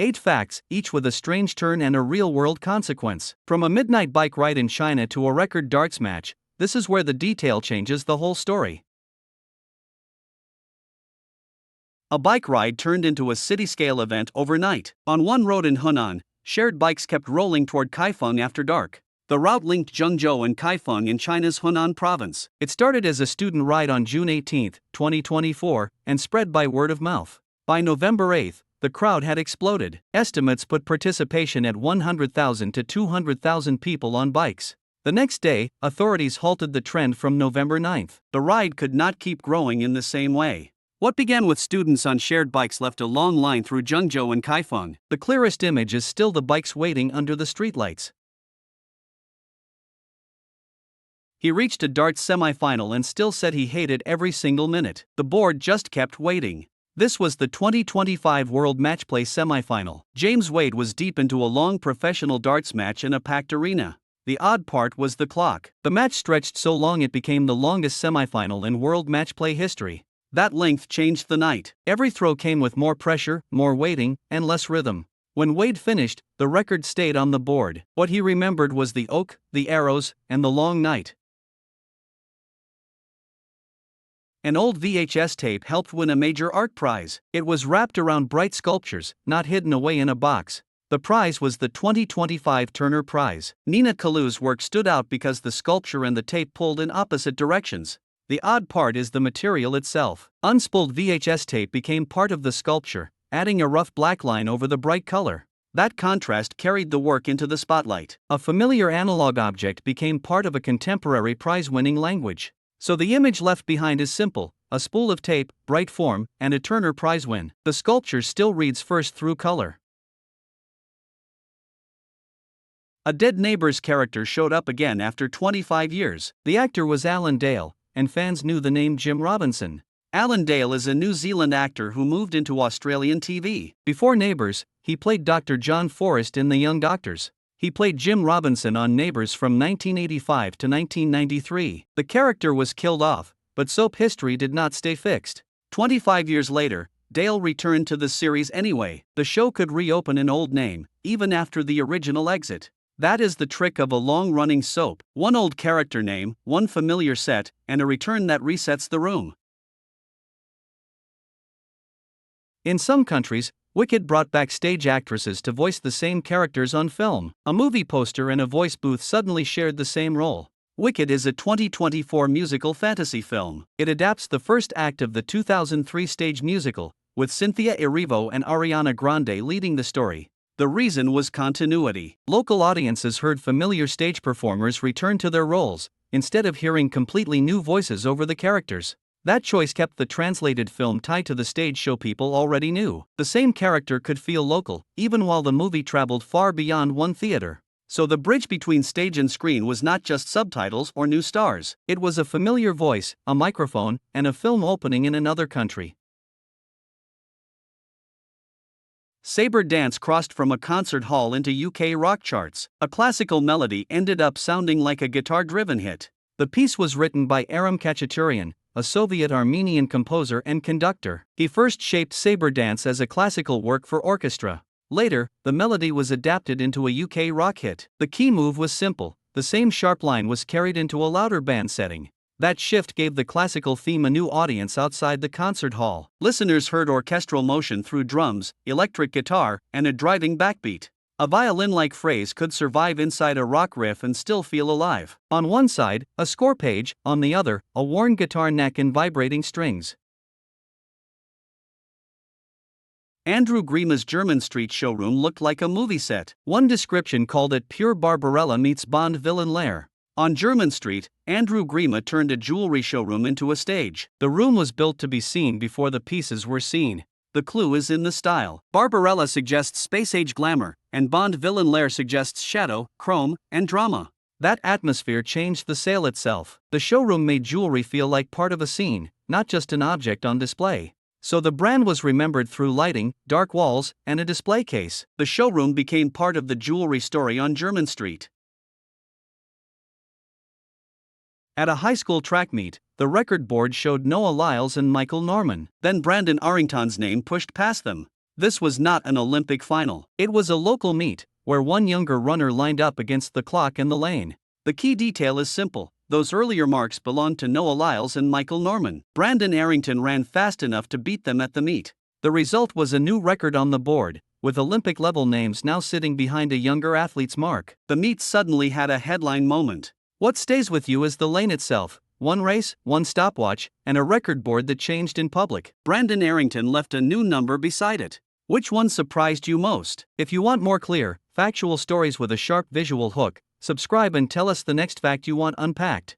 8 facts, each with a strange turn and a real-world consequence. From a midnight bike ride in China to a record darts match, this is where the detail changes the whole story. A bike ride turned into a city-scale event overnight. On one road in Hunan, shared bikes kept rolling toward Kaifeng after dark. The route linked Zhengzhou and Kaifeng in China's Hunan province. It started as a student ride on June 18, 2024, and spread by word of mouth. By November 8, the crowd had exploded. Estimates put participation at 100,000 to 200,000 people on bikes. The next day, authorities halted the trend from November 9. The ride could not keep growing in the same way. What began with students on shared bikes left a long line through Zhengzhou and Kaifeng. The clearest image is still the bikes waiting under the streetlights. He reached a darts semi-final and still said he hated every single minute. The board just kept waiting. This was the 2025 World Matchplay semi-final. James Wade was deep into a long professional darts match in a packed arena. The odd part was the clock. The match stretched so long it became the longest semi-final in World Matchplay history. That length changed the night. Every throw came with more pressure, more waiting, and less rhythm. When Wade finished, the record stayed on the board. What he remembered was the oak, the arrows, and the long night. An old VHS tape helped win a major art prize. It was wrapped around bright sculptures, not hidden away in a box. The prize was the 2025 Turner Prize. Nina Kalu's work stood out because the sculpture and the tape pulled in opposite directions. The odd part is the material itself. Unspooled VHS tape became part of the sculpture, adding a rough black line over the bright color. That contrast carried the work into the spotlight. A familiar analog object became part of a contemporary prize-winning language. So the image left behind is simple: a spool of tape, bright form, and a Turner Prize win. The sculpture still reads first through color. A dead Neighbours character showed up again after 25 years. The actor was Alan Dale, and fans knew the name Jim Robinson. Alan Dale is a New Zealand actor who moved into Australian TV. Before Neighbours, he played Dr. John Forrest in The Young Doctors. He played Jim Robinson on Neighbours from 1985 to 1993. The character was killed off, but soap history did not stay fixed. 25 years later, Dale returned to the series anyway. The show could reopen an old name, even after the original exit. That is the trick of a long-running soap: one old character name, one familiar set, and a return that resets the room. In some countries, Wicked brought back stage actresses to voice the same characters on film. A movie poster and a voice booth suddenly shared the same role. Wicked is a 2024 musical fantasy film. It adapts the first act of the 2003 stage musical, with Cynthia Erivo and Ariana Grande leading the story. The reason was continuity. Local audiences heard familiar stage performers return to their roles, instead of hearing completely new voices over the characters. That choice kept the translated film tied to the stage show people already knew. The same character could feel local, even while the movie traveled far beyond one theater. So the bridge between stage and screen was not just subtitles or new stars. It was a familiar voice, a microphone, and a film opening in another country. Sabre Dance crossed from a concert hall into UK rock charts. A classical melody ended up sounding like a guitar-driven hit. The piece was written by Aram Khachaturian, a Soviet-Armenian composer and conductor. He first shaped Sabre Dance as a classical work for orchestra. Later, the melody was adapted into a UK rock hit. The key move was simple: the same sharp line was carried into a louder band setting. That shift gave the classical theme a new audience outside the concert hall. Listeners heard orchestral motion through drums, electric guitar, and a driving backbeat. A violin-like phrase could survive inside a rock riff and still feel alive. On one side, a score page; on the other, a worn guitar neck and vibrating strings. Andrew Grima's German street showroom looked like a movie set. One description called it pure Barbarella meets Bond villain lair. On German Street, Andrew Grima turned a jewelry showroom into a stage. The room was built to be seen before the pieces were seen. The clue is in the style. Barbarella suggests space-age glamour, and Bond villain lair suggests shadow, chrome, and drama. That atmosphere changed the sale itself. The showroom made jewelry feel like part of a scene, not just an object on display. So the brand was remembered through lighting, dark walls, and a display case. The showroom became part of the jewelry story on German Street. At a high school track meet, the record board showed Noah Lyles and Michael Norman. Then Brandon Arrington's name pushed past them. This was not an Olympic final. It was a local meet, where one younger runner lined up against the clock in the lane. The key detail is simple. Those earlier marks belonged to Noah Lyles and Michael Norman. Brandon Arrington ran fast enough to beat them at the meet. The result was a new record on the board, with Olympic-level names now sitting behind a younger athlete's mark. The meet suddenly had a headline moment. What stays with you is the lane itself. One race, one stopwatch, and a record board that changed in public. Brandon Arrington left a new number beside it. Which one surprised you most? If you want more clear, factual stories with a sharp visual hook, subscribe and tell us the next fact you want unpacked.